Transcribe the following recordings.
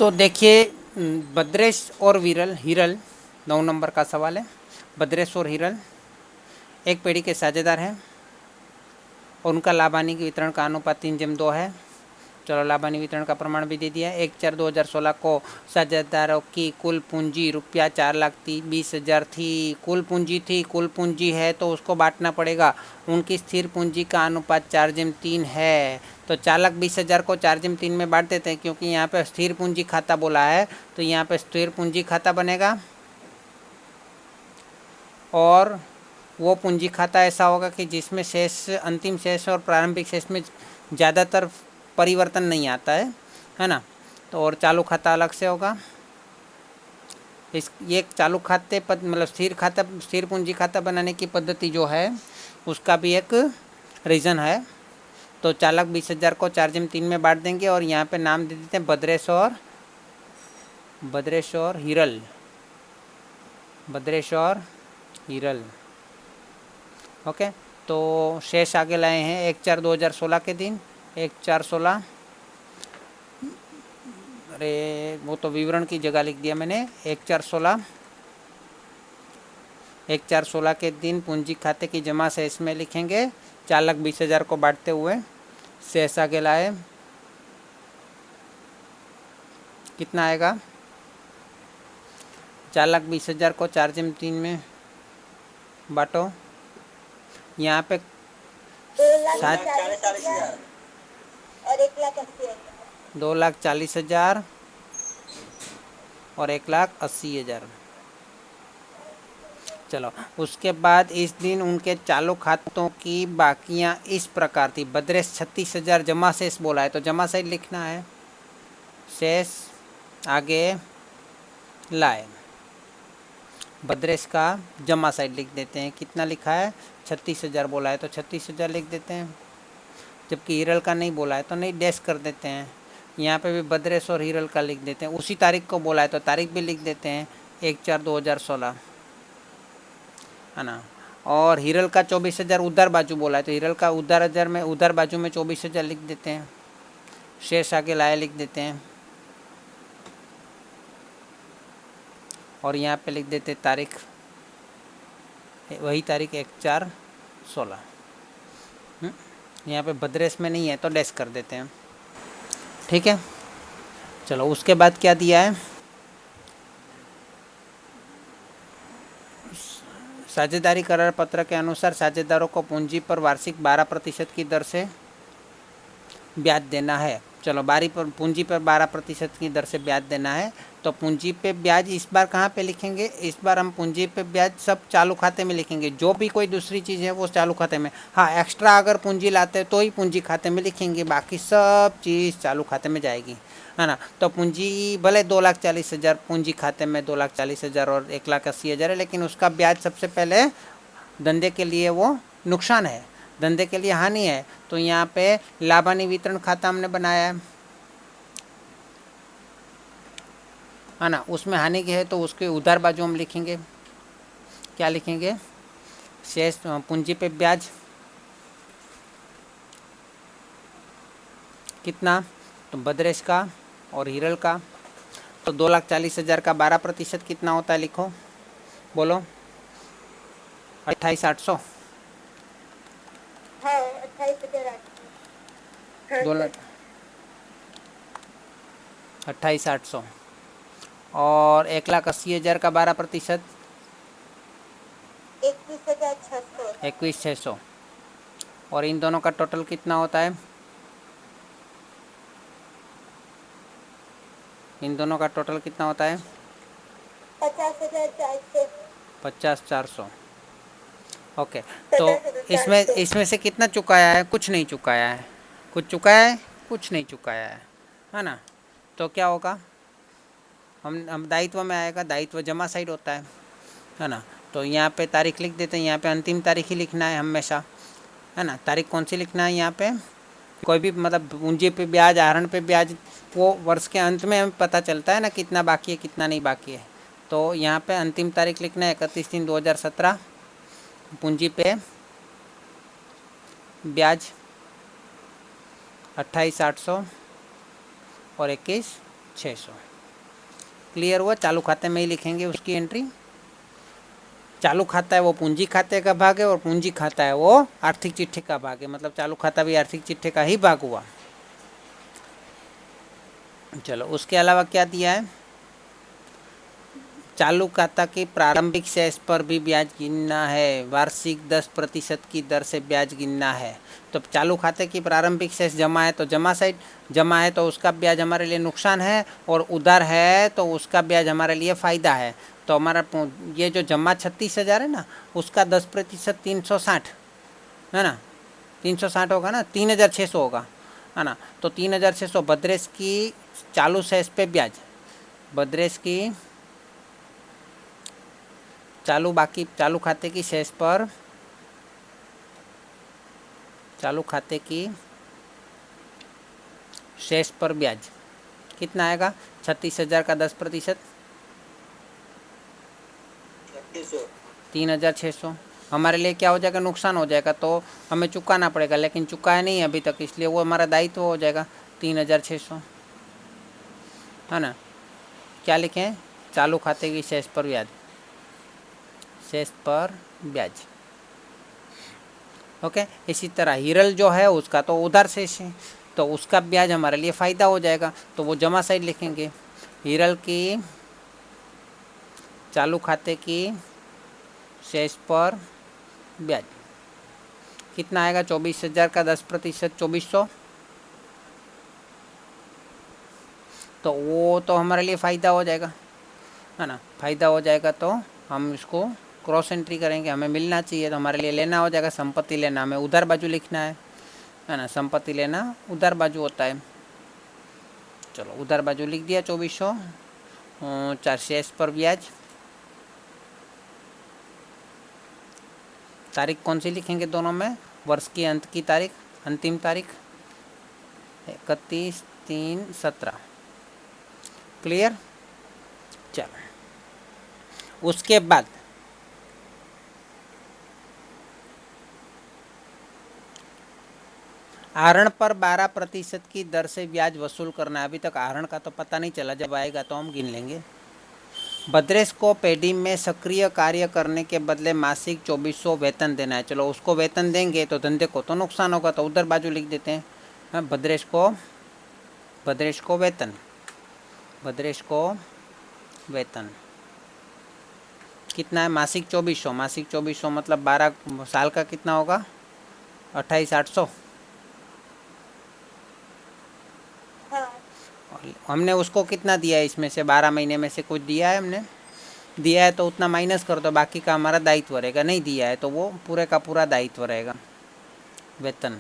तो देखिए, भद्रेश और हिरल 9 नंबर का सवाल है। भद्रेश और हिरल एक पीढ़ी के साझेदार हैं और उनका लाभानी के वितरण का अनुपात 3:2 है। चलो, लाभानी वितरण का प्रमाण भी दे दिया है। 1/4/2016 को साझेदारों की कुल पूंजी रुपया 4,20,000 थी। कुल पूंजी है तो उसको बांटना पड़ेगा। उनकी स्थिर पूंजी का अनुपात 4:3 है। तो 4,20,000 को 4:3 में बांट देते हैं, क्योंकि यहाँ पे स्थिर पूंजी खाता बोला है, तो यहाँ पे स्थिर पूंजी खाता बनेगा। और वो पूंजी खाता ऐसा होगा कि जिसमें शेष, अंतिम शेष और प्रारंभिक शेष में ज़्यादातर परिवर्तन नहीं आता है ना। तो और चालू खाता अलग से होगा। ये चालू खाते मतलब स्थिर पूंजी खाता बनाने की पद्धति जो है उसका भी एक रीज़न है। तो 4,20,000 को 4:3 में बांट देंगे और यहाँ पे नाम दे देते हैं भद्रेश और हिरल। ओके, तो शेष आगे लाए हैं 1/4/2016 के दिन। 1/4/16, अरे वो तो विवरण की जगह लिख दिया मैंने। 1/4/16 के दिन पूंजी खाते की जमा शेष में लिखेंगे 4,20,000 को बांटते हुए। शेष आगे लाए, कितना आएगा? 4,20,000 को 4:3 में बांटो। यहाँ पे 2,40,000 और 1,80,000। चलो, उसके बाद इस दिन उनके चालू खातों की बाकियां इस प्रकार थी। भद्रेश 36,000 जमा शेष बोला है, तो जमा शेष लिखना है। शेष आगे लाए, भद्रेश का जमा साइड लिख देते हैं। कितना लिखा है? 36,000 बोला है तो 36,000 लिख देते हैं। जबकि हिरल का नहीं बोला है तो नहीं, डैश कर देते हैं। यहाँ पे भी भद्रेश और हिरल का लिख देते हैं। उसी तारीख को बोला है तो तारीख भी लिख देते हैं, 1/4/2016, है ना। और हिरल का 24,000 उधर बाजू बोला है तो हिरल का उधर बाजू में 24,000 लिख देते हैं। शेष आगे लाए लिख देते हैं और यहाँ पे लिख देते तारीख, वही तारीख 1/4/16। यहाँ पे भद्रेश में नहीं है तो डैश कर देते हैं। ठीक है, चलो उसके बाद क्या दिया है? साझेदारी करार पत्र के अनुसार साझेदारों को पूंजी पर वार्षिक 12% की दर से ब्याज देना है। चलो, पूंजी पर 12% की दर से ब्याज देना है। तो पूंजी पे ब्याज इस बार कहाँ पे लिखेंगे? इस बार हम पूंजी पे ब्याज सब चालू खाते में लिखेंगे। जो भी कोई दूसरी चीज़ है वो चालू खाते में। हाँ, एक्स्ट्रा अगर पूंजी लाते हैं तो ही पूंजी खाते में लिखेंगे, बाकी सब चीज़ चालू खाते में जाएगी, है ना। तो पूंजी भले 2,40,000 पूंजी खाते में 2,40,000 और 1,80,000 है, लेकिन उसका ब्याज सबसे पहले धंधे के लिए वो नुकसान है, धंधे के लिए हानि है। तो यहाँ पे लाभानी वितरण खाता हमने बनाया है ना, उसमें हानि की है तो उसके उधार बाजू हम लिखेंगे। क्या लिखेंगे? शेष पूंजी पे ब्याज कितना? तो भद्रेश का और हिरल का। तो 2,40,000 का 12% कितना होता है? लिखो, बोलो। 28,800। 28,800 और 1,80,000 का 12%, 21,600। और इन दोनों का टोटल कितना होता है? इन दोनों का टोटल कितना होता है? 50,400। ओके, तो इसमें से कितना चुकाया है? कुछ नहीं चुकाया है। कुछ चुकाया है? कुछ नहीं चुकाया है ना। तो क्या होगा? हम दायित्व में आएगा, दायित्व जमा साइड होता है ना। तो यहाँ पे तारीख लिख देते हैं। यहाँ पे अंतिम तारीख ही लिखना है हमेशा, है ना। तारीख कौन सी लिखना है? यहाँ पे कोई भी मतलब पूंजी पे ब्याज, आहरण पे ब्याज, वो वर्ष के अंत में हमें पता चलता है ना कितना बाकी है कितना नहीं बाकी है। तो यहाँ पे अंतिम तारीख लिखना है 31/3/2017। पूंजी पे ब्याज 28,800 और 21,600। क्लियर हुआ? चालू खाते में ही लिखेंगे उसकी एंट्री। चालू खाता है वो पूंजी खाते का भाग है और पूंजी खाता है वो आर्थिक चिट्ठे का भाग है, मतलब चालू खाता भी आर्थिक चिट्ठे का ही भाग हुआ। चलो उसके अलावा क्या दिया है? चालू खाता की प्रारंभिक शेष पर भी ब्याज गिनना है, वार्षिक 10% की दर से ब्याज गिनना है। तो चालू खाते की प्रारंभिक शेष जमा है तो जमा साइड, जमा है तो उसका ब्याज हमारे लिए नुकसान है, और उधार है तो उसका ब्याज हमारे लिए फ़ायदा है। तो हमारा ये जो जमा 36,000 है ना, उसका 10% 360 है ना, 360 होगा ना, 3,600 होगा, है ना। तो 3,600 भद्रेश की चालू शेष पे ब्याज, भद्रेश की चालू खाते की शेष पर, चालू खाते की शेष पर ब्याज कितना आएगा? 36,000 का 10%, 3,600। हमारे लिए क्या हो जाएगा? नुकसान हो जाएगा, तो हमें चुकाना पड़ेगा, लेकिन चुकाया नहीं अभी तक, इसलिए वो हमारा दायित्व हो जाएगा 3,600, है ना। क्या लिखें? चालू खाते की शेष पर ब्याज, शेष पर ब्याज। ओके। इसी तरह हिरल जो है उसका तो उधार शेष है, तो उसका ब्याज हमारे लिए फ़ायदा हो जाएगा, तो वो जमा साइड लिखेंगे। हिरल की चालू खाते की शेष पर ब्याज कितना आएगा? 24,000 का 10%, 2,400। तो वो तो हमारे लिए फ़ायदा हो जाएगा, है ना। फ़ायदा हो जाएगा तो हम इसको क्रॉस एंट्री करेंगे, हमें मिलना चाहिए, तो हमारे लिए लेना हो जाएगा। संपत्ति लेना हमें उधार बाजू लिखना है ना। संपत्ति लेना उधार बाजू होता है। चलो उधार बाजू लिख दिया 2,400। 4 शेष पर ब्याज, तारीख कौन सी लिखेंगे दोनों में? वर्ष की अंत की तारीख, अंतिम तारीख 31/3/17। क्लियर? चलो उसके बाद आहरण पर 12% की दर से ब्याज वसूल करना है। अभी तक आहरण का तो पता नहीं चला, जब आएगा तो हम गिन लेंगे। भद्रेश को पेडी में सक्रिय कार्य करने के बदले मासिक 2,400 वेतन देना है। चलो उसको वेतन देंगे तो धंधे को तो नुकसान होगा, तो उधर बाजू लिख देते हैं। हाँ, भद्रेश को वेतन, भद्रेश को वेतन कितना है? मासिक 2,400, मासिक 2,400 मतलब 12 साल का कितना होगा? 28,800। हमने उसको कितना दिया है? इसमें से 12 महीने में से कुछ दिया है हमने? दिया है तो उतना माइनस कर दो, बाकी का हमारा दायित्व रहेगा। नहीं दिया है तो वो पूरे का पूरा दायित्व रहेगा, वेतन।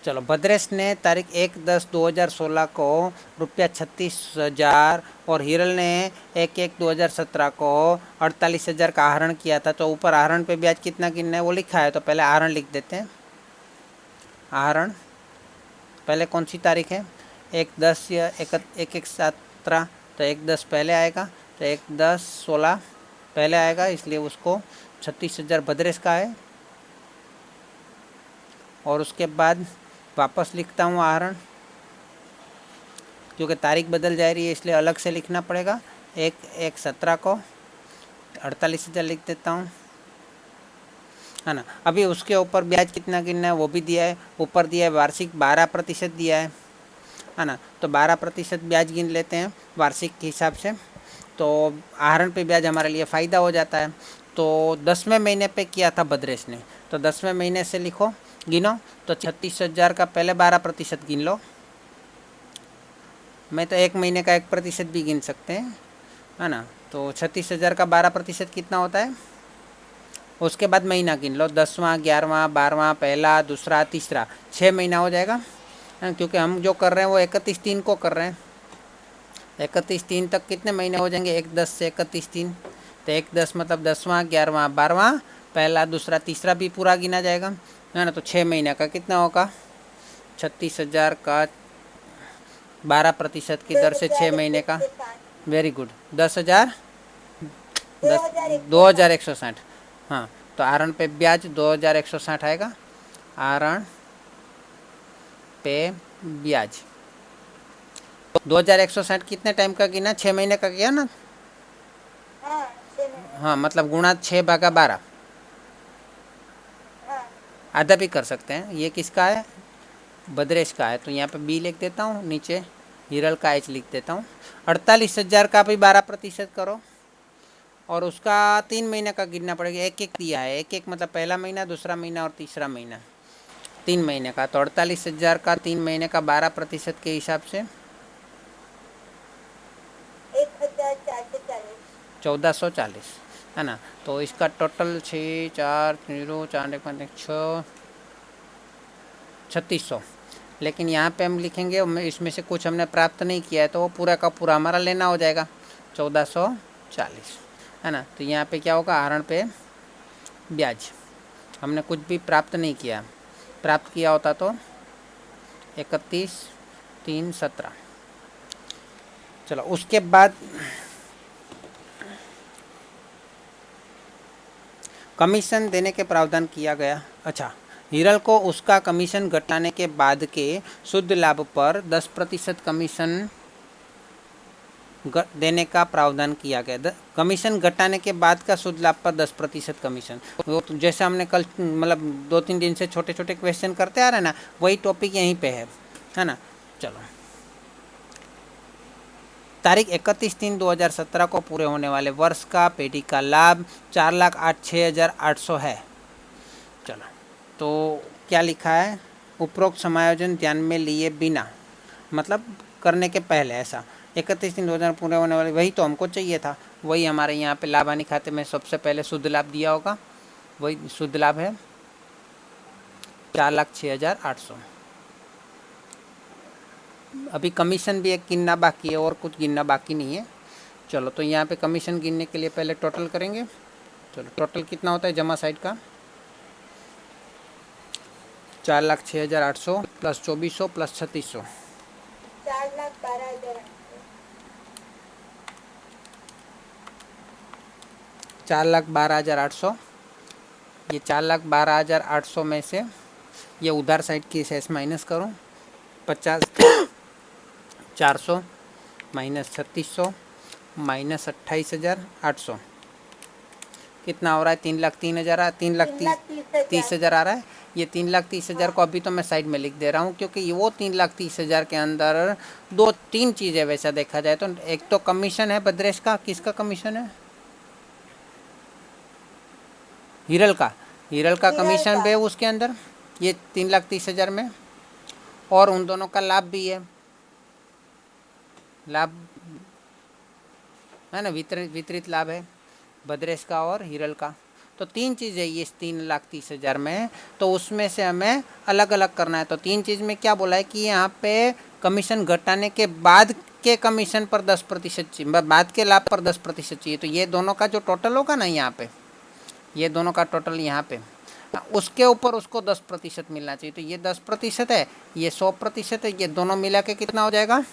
चलो भद्रेश ने तारीख 1/10/2016 को ₹36,000 और हिरल ने 1/1/2017 को 48,000 का आहरण किया था। तो ऊपर आहरण पे ब्याज कितना गिनना है वो लिखा है, तो पहले आहरण लिख देते हैं। आहरण पहले कौन सी तारीख है? 1/10 या 1/1/17, तो 1/10 पहले आएगा, तो 1/10/16 पहले आएगा, इसलिए उसको 36,000 भद्रेश का है। और उसके बाद वापस लिखता हूँ आहरण, क्योंकि तारीख बदल जा रही है इसलिए अलग से लिखना पड़ेगा। 1/1/17 को 48,000 लिख देता हूँ, है ना। अभी उसके ऊपर ब्याज कितना गिनना है वो भी दिया है, ऊपर दिया है वार्षिक 12% दिया है ना। तो 12% ब्याज गिन लेते हैं वार्षिक के हिसाब से, तो आहरण पे ब्याज हमारे लिए फ़ायदा हो जाता है। तो 10वें महीने पे किया था भद्रेश ने, तो 10वें महीने से लिखो, गिनो, तो 36,000 का पहले 12% गिन लो। मैं तो 1 महीने का 1% भी गिन सकते हैं, है ना। तो 36,000 का 12% कितना होता है? उसके बाद महीना गिन लो, 10वां, 11वां, 12वां, पहला, दूसरा, तीसरा, 6 महीना हो जाएगा, क्योंकि हम जो कर रहे हैं वो 31/3 को कर रहे हैं। 31/3 तक कितने महीने हो जाएंगे? 1/10 से 31/3, तो 1/10 मतलब 10वां, 11वां, 12वां, पहला, दूसरा, तीसरा भी पूरा गिना जाएगा, है ना। तो 6 महीने का कितना होगा? 36,000 का 12% की दर से 6 महीने का, वेरी गुड, 10,000, 2,160। हाँ, तो आहरण पे ब्याज 2,160 आएगा, आहरण पे ब्याज। 2160 कितने टाइम का गिना? 6 महीने का किया ना? हाँ, मतलब गुणा 6/12। आधा भी कर सकते हैं। ये किसका है? भद्रेश का है। तो यहाँ पे बी लिख देता हूँ, नीचे हिरल का एच लिख देता हूँ। 48,000 का भी 12% करो, और उसका 3 महीने का गिनना पड़ेगा। एक एक दिया है, एक एक मतलब पहला महीना, दूसरा महीना और तीसरा महीना, 3 महीने का। तो 48,000 का 3 महीने का 12% के हिसाब से 1440 है ना। तो इसका टोटल 6 4 0 4 1 5 6 3600। लेकिन यहाँ पे हम लिखेंगे इसमें से कुछ हमने प्राप्त नहीं किया है, तो वो पूरा का पूरा हमारा लेना हो जाएगा 1440 है ना। तो यहाँ पे क्या होगा? आहरण पे ब्याज। हमने कुछ भी प्राप्त नहीं किया, प्राप्त किया होता तो 31/3/17। चलो, उसके बाद कमीशन देने के प्रावधान किया गया। अच्छा, हिरल को उसका कमीशन घटाने के बाद के शुद्ध लाभ पर 10% कमीशन देने का प्रावधान किया गया। कमीशन घटाने के बाद का शुद्ध लाभ पर 10% कमीशन। वो तो जैसे हमने कल मतलब 2-3 दिन से छोटे छोटे क्वेश्चन करते आ रहे हैं ना, वही टॉपिक यहीं पे है ना। चलो, तारीख 31/3/2017 को पूरे होने वाले वर्ष का पेटी का लाभ 4,06,800 है। चलो, तो क्या लिखा है? उपरोक्त समायोजन ध्यान में लिए बिना, मतलब करने के पहले। ऐसा 31/3/2000 पूरे होने वाले, वही तो हमको चाहिए था। वही हमारे यहाँ पे लाभ हानि खाते में सबसे पहले शुद्ध लाभ दिया होगा, वही शुद्ध लाभ है 4,06,800। अभी कमीशन भी एक गिनना बाकी है, और कुछ गिनना बाकी नहीं है। चलो, तो यहाँ पे कमीशन गिनने के लिए पहले टोटल करेंगे। चलो, टोटल कितना होता है जमा साइड का? 4,06,800 प्लस 2,400 प्लस 3,600, 4,12,800। ये 4,12,800 में से ये उधार साइड की शेष माइनस करो, 50,400 माइनस 3,600 माइनस 28,800, कितना हो रहा है? 3,03,000 आ 3,30,000 आ रहा है। ये 3,30,000 को अभी तो मैं साइड में लिख दे रहा हूँ, क्योंकि वो 3,30,000 के अंदर 2-3 चीज़ें वैसा देखा जाए तो। एक तो कमीशन है भद्रेश का। किसका कमीशन है? हिरल का। हिरल का कमीशन भी है उसके अंदर, ये 3,30,000 में। और उन दोनों का लाभ भी है, लाभ है ना, वितरित लाभ है भद्रेश का और हिरल का। तो 3 चीज़ है ये 3,30,000 में। तो उसमें से हमें अलग अलग करना है। तो 3 चीज़ में क्या बोला है कि यहाँ पे कमीशन घटाने के बाद के कमीशन पर 10% चाहिए, बाद के लाभ पर 10% चाहिए। तो ये दोनों का जो टोटल होगा ना यहाँ पे, ये दोनों का टोटल यहाँ पे, उसके ऊपर उसको 10% मिलना चाहिए। तो ये 10% है, ये 100% है। ये दोनों मिला के कितना हो जाएगा?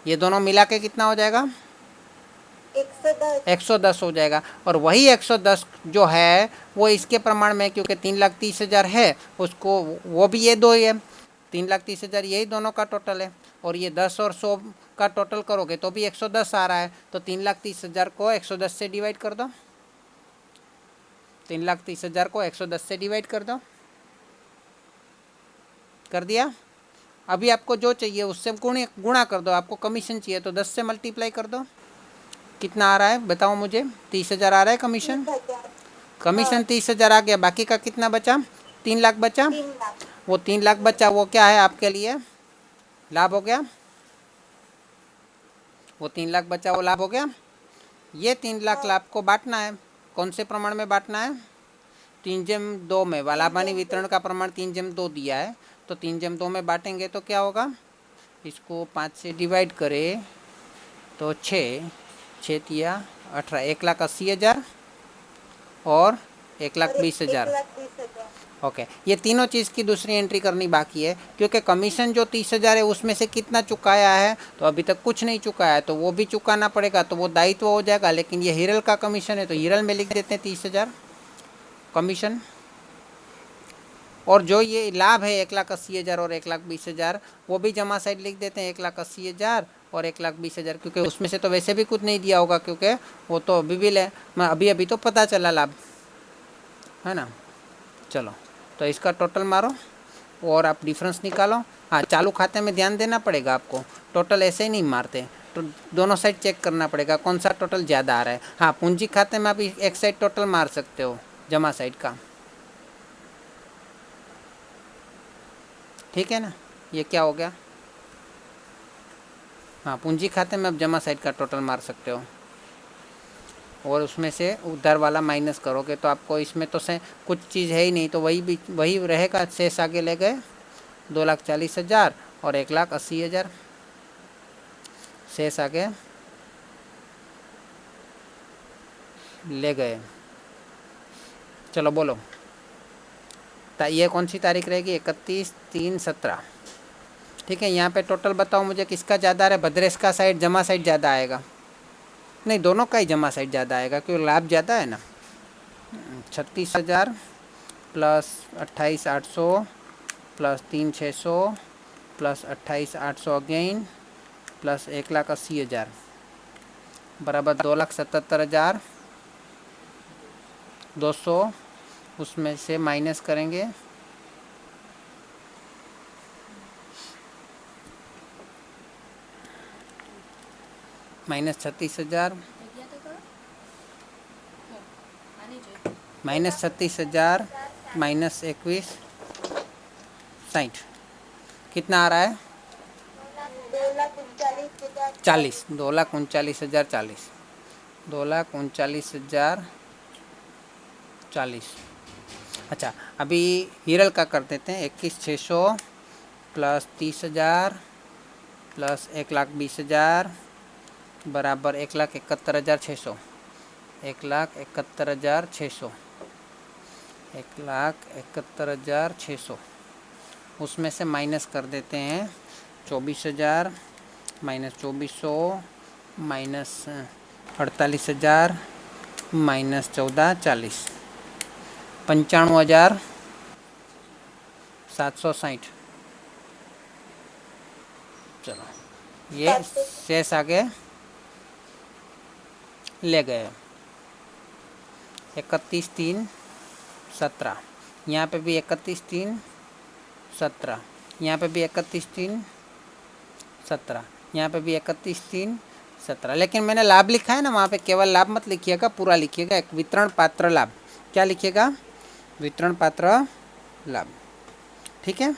ये दोनों मिला के कितना हो जाएगा? 110 हो जाएगा। और वही 110 जो है वो इसके प्रमाण में, क्योंकि 3,30,000 है उसको, वो भी ये दो ही है। 3,30,000 यही दोनों का टोटल है। और ये 10 और 100 का टोटल करोगे तो भी 110 आ रहा है। तो 3,30,000 को 110 से डिवाइड कर दो। 3,30,000 को 110 से डिवाइड कर दो। कर दिया? अभी आपको जो चाहिए उससे गुणा कर दो। आपको कमीशन चाहिए तो 10 से मल्टीप्लाई कर दो। कितना आ रहा है बताओ मुझे? 30,000 आ रहा है कमीशन। कमीशन 30,000 आ गया। बाकी का कितना बचा? 3,00,000 बचा। वो 3,00,000 बचा, वो क्या है आपके लिए? लाभ हो गया। वो 3,00,000 बचा, वो लाभ हो गया। ये 3,00,000 लाभ को बांटना है। कौन से प्रमाण में बांटना है? 3/2 में। लाभ हानि वितरण का प्रमाण 3/2 दिया है, तो 3/2 में बांटेंगे तो क्या होगा? इसको 5 से डिवाइड करें तो 6 6 18, 1,80,000 और 1,20,000। ओके, ये तीनों चीज़ की दूसरी एंट्री करनी बाकी है, क्योंकि कमीशन जो 30,000 है उसमें से कितना चुकाया है? तो अभी तक कुछ नहीं चुकाया है, तो वो भी चुकाना पड़ेगा। तो वो दायित्व हो जाएगा। लेकिन ये हिरल का कमीशन है तो हिरल में लिख देते हैं 30,000 कमीशन। और जो ये लाभ है 1,80,000 और 1,20,000 वो भी जमा साइड लिख देते हैं 1,80,000 और 1,20,000, क्योंकि उसमें से तो वैसे भी कुछ नहीं दिया होगा, क्योंकि वो तो अभी भी ले अभी अभी तो पता चला लाभ, है ना। चलो तो इसका टोटल मारो और आप डिफरेंस निकालो। हाँ, चालू खाते में ध्यान देना पड़ेगा आपको, टोटल ऐसे ही नहीं मारते, तो दोनों साइड चेक करना पड़ेगा कौन सा टोटल ज़्यादा आ रहा है। हाँ, पूंजी खाते में आप एक साइड टोटल मार सकते हो जमा साइड का, ठीक है ना। ये क्या हो गया, हाँ पूंजी खाते में आप जमा साइड का टोटल मार सकते हो और उसमें से उधार वाला माइनस करोगे तो आपको इसमें तो से कुछ चीज़ है ही नहीं, तो वही रहेगा। शेष आगे ले गए 2,40,000 और 1,80,000 शेष आगे ले गए। चलो बोलो, ये कौन सी तारीख रहेगी, 31/3/17, ठीक है। यहाँ पे टोटल बताओ मुझे किसका ज़्यादा है, भद्रेश का साइड जमा साइड ज़्यादा आएगा, नहीं दोनों का ही जमा साइड ज़्यादा आएगा क्योंकि लाभ ज़्यादा है ना। 36,000 plus 28,800 plus 3,600 plus 28,800 again plus 1,80,000 बराबर 2,77,200। उसमें से माइनस करेंगे -36,000 -36,000 -21 60 कितना आ रहा है 40, 2,39,040, 2,39,040। अच्छा, अभी हिरल का कर देते हैं, 21,600 प्लस 30,000 प्लस 1,20,000 बराबर 1,71,600, 1,71,600, 1,71,600। उसमें से माइनस कर देते हैं 24,000 माइनस 2,400 माइनस 48,000 माइनस 14,40, 95,760। चलो ये शेष आगे ले गए 31/3/17, यहाँ पे भी 31/3/17, यहाँ पे भी 31/3/17, यहाँ पे भी 31/3/17। लेकिन मैंने लाभ लिखा है ना, वहाँ पे केवल लाभ मत लिखिएगा, पूरा लिखिएगा। एक वितरण पात्र लाभ, क्या लिखिएगा, वितरण पात्र लाभ, ठीक है।